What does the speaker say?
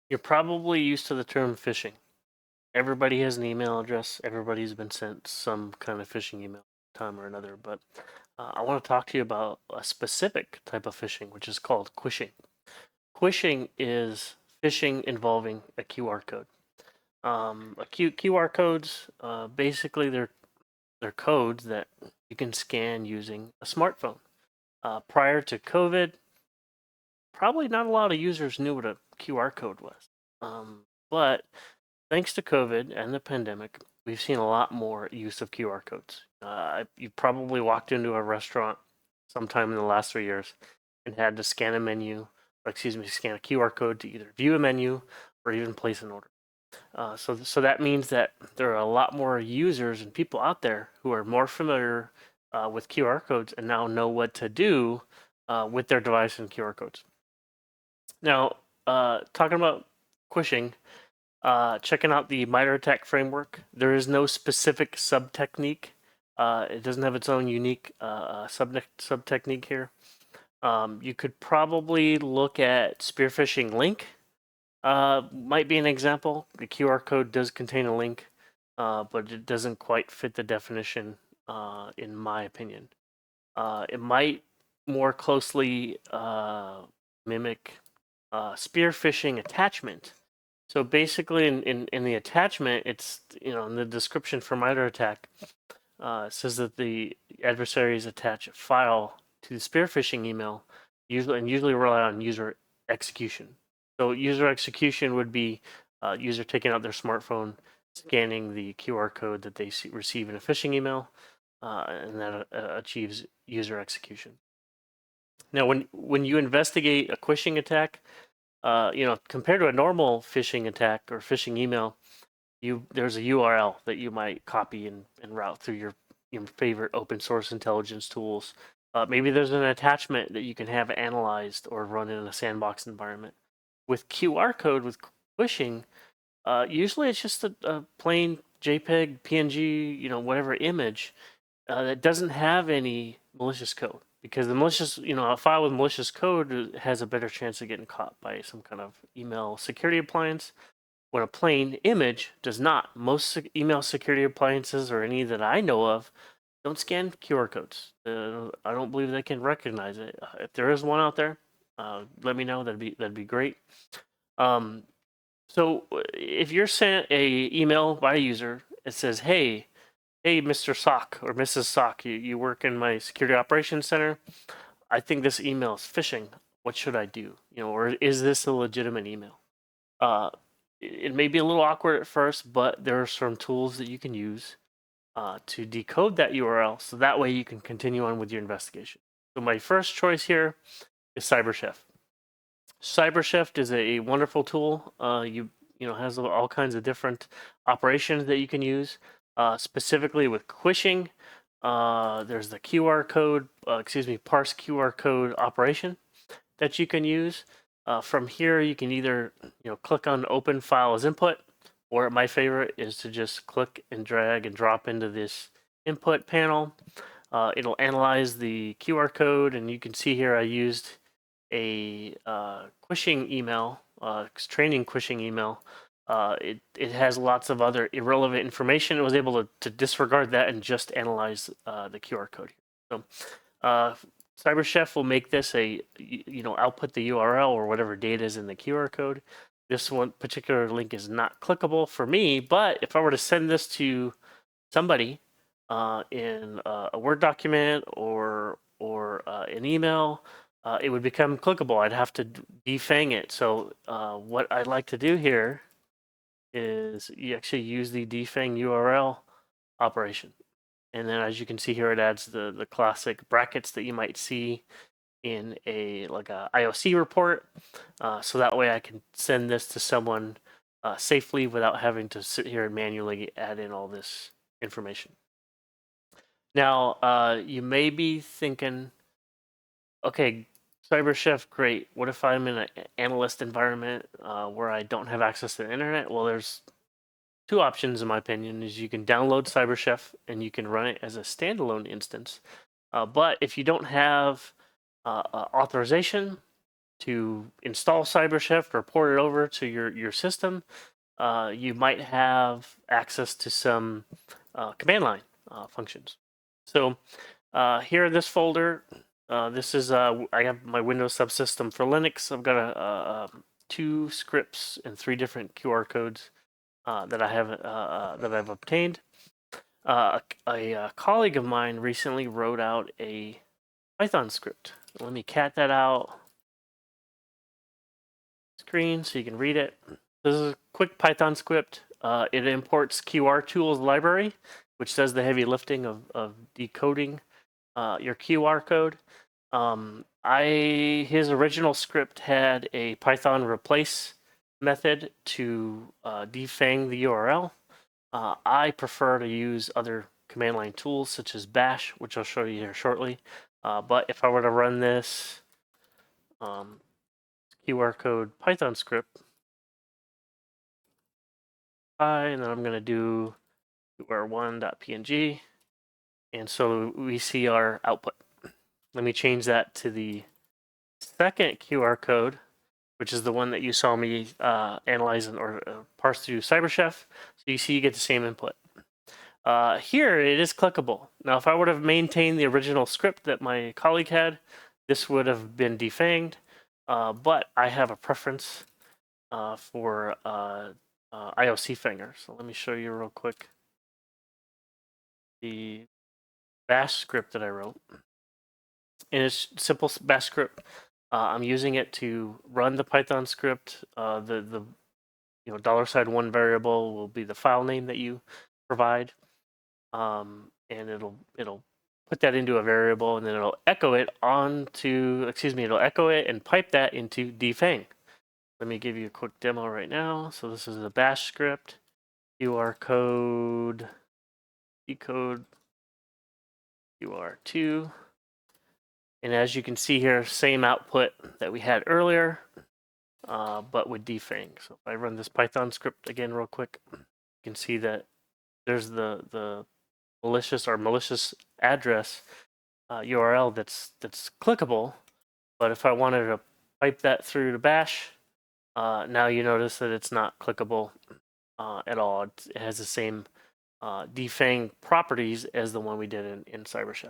You're probably used to the term phishing. Everybody has an email address. Everybody's been sent some kind of phishing email time or another. But I want to talk to you about a specific type of phishing, which is called quishing. Quishing is phishing involving a QR code. QR codes, basically, they're codes that you can scan using a smartphone. Prior to COVID, probably not a lot of users knew what a QR code was. But thanks to COVID and the pandemic, we've seen a lot more use of QR codes. You probably walked into a restaurant sometime in the last 3 years and had to scan a menu, or excuse me, scan a QR code to either view a menu or even place an order. So that means that there are a lot more users and people out there who are more familiar with QR codes and now know what to do with their device and QR codes. Now, talking about quishing, checking out the MITRE ATT&CK framework. There is no specific sub technique. It doesn't have its own unique sub technique here. You could probably look at spear phishing link. Might be an example. The QR code does contain a link, but it doesn't quite fit the definition, in my opinion. It might more closely mimic spear phishing attachment. So basically, in the attachment, it's in the description for MITRE ATT&CK, it says that the adversaries attach a file to the spear phishing email, usually rely on user execution. So user execution would be user taking out their smartphone, scanning the QR code that they receive in a phishing email, and that achieves user execution. Now, when you investigate a quishing attack, compared to a normal phishing attack or phishing email, there's a URL that you might copy and route through your favorite open source intelligence tools. Maybe there's an attachment that you can have analyzed or run in a sandbox environment. With QR code, with quishing, usually it's just a plain JPEG, PNG, whatever image that doesn't have any malicious code, because a file with malicious code has a better chance of getting caught by some kind of email security appliance, when a plain image does not. Most email security appliances, or any that I know of, don't scan QR codes. I don't believe they can recognize it. If there is one out there, let me know. That'd be great. Um, so if you're sent a email by a user, it says, "Hey, Mr. Sock or Mrs. Sock, you work in my security operations center. I think this email is phishing. What should I do? Or is this a legitimate email?" Uh, it may be a little awkward at first, but there are some tools that you can use to decode that URL, so that way you can continue on with your investigation. So my first choice here is CyberChef. CyberChef is a wonderful tool. Has all kinds of different operations that you can use. Specifically with quishing, there's the parse QR code operation that you can use. From here, you can either click on open file as input, or my favorite is to just click and drag and drop into this input panel. It'll analyze the QR code, and you can see here I used a quishing email, training quishing email. It has lots of other irrelevant information. It was able to disregard that and just analyze the QR code here. So CyberChef will make this output the URL or whatever data is in the QR code. This one particular link is not clickable for me, but if I were to send this to somebody in a Word document or an email, it would become clickable. I'd have to defang it. So what I'd like to do here is you actually use the defang URL operation. And then, as you can see here, it adds the classic brackets that you might see in a IOC report. So that way I can send this to someone safely without having to sit here and manually add in all this information. Now, you may be thinking, okay, CyberChef, great. What if I'm in an analyst environment where I don't have access to the internet? Well, there's two options, in my opinion. Is you can download CyberChef and you can run it as a standalone instance. But if you don't have authorization, to install CyberChef or port it over to your system, you might have access to some command line functions. So here in this folder, this is I have my Windows subsystem for Linux. I've got 2 scripts and 3 different QR codes that I've obtained. A colleague of mine recently wrote out a Python script. Let me cat that out screen so you can read it. This is a quick Python script. It imports QR tools library, which does the heavy lifting of decoding your QR code. His original script had a Python replace method to defang the URL. I prefer to use other command line tools such as bash, which I'll show you here shortly. But if I were to run this QR code Python script, and then I'm going to do QR1.png, and so we see our output. Let me change that to the second QR code, which is the one that you saw me analyze or parse through CyberChef. So you see you get the same input. Here it is clickable. Now, if I would have maintained the original script that my colleague had, this would have been defanged. But I have a preference for IOC Finger. So let me show you real quick the bash script that I wrote. And it's simple bash script. I'm using it to run the Python script. The $1 variable will be the file name that you provide, and it'll put that into a variable, and then it'll echo it it'll echo it and pipe that into defang. Let me give you a quick demo right now. So this is the bash script, QR code, decode, QR2. And as you can see here, same output that we had earlier, but with defang. So if I run this Python script again real quick, you can see that there's the malicious address URL that's clickable. But if I wanted to pipe that through to bash, now you notice that it's not clickable at all. It has the same defang properties as the one we did in CyberChef.